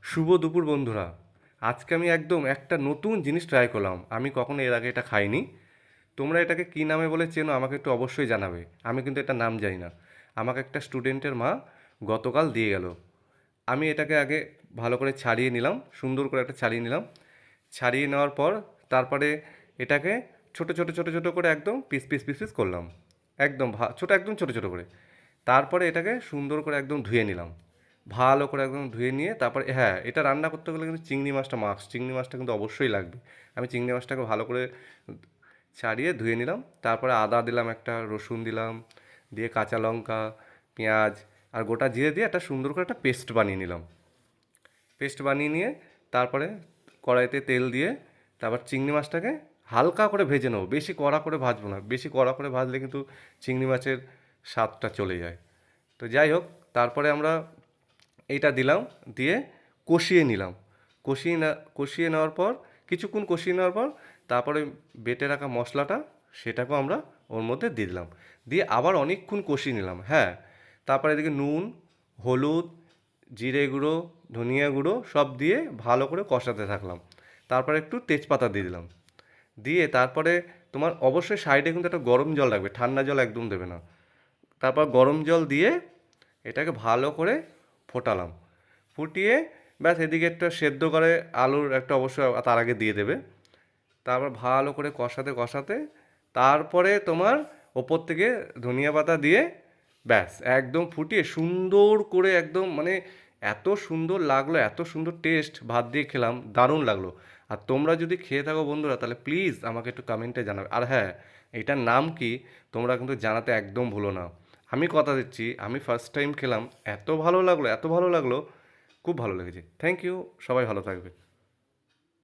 শুভ দুপুর বন্ধুরা। আজকে আমি একদম একটা নতুন জিনিস ট্রাই করলাম। আমি কখনো এর আগে এটা খাইনি। তোমরা এটাকে কী নামে বলে চেনো আমাকে একটু অবশ্যই জানাবে। আমি কিন্তু এটা নাম জানি না। আমাকে একটা স্টুডেন্টের মা গতকাল দিয়ে গেল। আমি এটাকে আগে ভালো করে ছাড়িয়ে নিলাম, সুন্দর করে একটা ছাড়িয়ে নিলাম। ছাড়িয়ে নেওয়ার পর তারপরে এটাকে ছোট ছোট ছোট ছোট করে একদম পিস পিস পিস পিস করলাম। একদম ছোট, একদম ছোট ছোট করে। তারপরে এটাকে সুন্দর করে একদম ধুয়ে নিলাম। ভালো করে একদম ধুয়ে নিয়ে তারপরে হ্যাঁ, এটা রান্না করতে গেলে কিন্তু চিংড়ি মাছটা কিন্তু অবশ্যই লাগবে। আমি চিংড়ি মাছটাকে ভালো করে ছাড়িয়ে ধুয়ে নিলাম। তারপরে আদা দিলাম, একটা রসুন দিলাম, দিয়ে কাঁচা লঙ্কা, পেঁয়াজ আর গোটা জিরে দিয়ে একটা সুন্দর করে একটা পেস্ট বানিয়ে নিলাম। পেস্ট বানিয়ে নিয়ে তারপরে কড়াইতে তেল দিয়ে তারপর চিংড়ি মাছটাকে হালকা করে ভেজে নেবো, বেশি কড়া করে ভাজবো না। বেশি কড়া করে ভাজলে কিন্তু চিংড়ি মাছের স্বাদটা চলে যায়। তো যাই হোক, তারপরে আমরা এইটা দিলাম, দিয়ে কষিয়ে নিলাম। কষিয়ে নেওয়ার পর কিছুক্ষণ কষিয়ে নেওয়ার পর তারপরে বেটে রাখা মশলাটা সেটাকেও আমরা ওর মধ্যে দিয়ে দিলাম। দিয়ে আবার অনেকক্ষণ কষিয়ে নিলাম। হ্যাঁ, তারপরে এদিকে নুন, হলুদ, জিরে গুঁড়ো, ধনিয়া গুঁড়ো সব দিয়ে ভালো করে কষাতে থাকলাম। তারপরে একটু তেজপাতা দিয়ে দিলাম। দিয়ে তারপরে তোমার অবশ্যই সাইডে কিন্তু একটা গরম জল রাখবে, ঠান্ডা জল একদম দেবে না। তারপর গরম জল দিয়ে এটাকে ভালো করে ফোটালাম। ফুটিয়ে ব্যাস এদিকে একটা সেদ্ধ করে আলুর একটা অবশ্যই তার আগে দিয়ে দেবে। তারপর ভালো করে কষাতে কষাতে তারপরে তোমার ওপর থেকে ধনিয়া পাতা দিয়ে ব্যাস একদম ফুটিয়ে সুন্দর করে একদম মানে এত সুন্দর লাগলো, এত সুন্দর টেস্ট, ভাত দিয়ে খেলাম, দারুণ লাগলো। আর তোমরা যদি খেয়ে থাকো বন্ধুরা তাহলে প্লিজ আমাকে একটু কমেন্টে জানাবে। আর হ্যাঁ, এটার নাম কি তোমরা কিন্তু জানাতে একদম ভুলো না। আমি কথা দিচ্ছি, আমি ফার্স্ট টাইম খেলাম, এত ভালো লাগলো, এত ভালো লাগলো, খুব ভালো লেগেছে। থ্যাংক ইউ, সবাই ভালো থাকবে।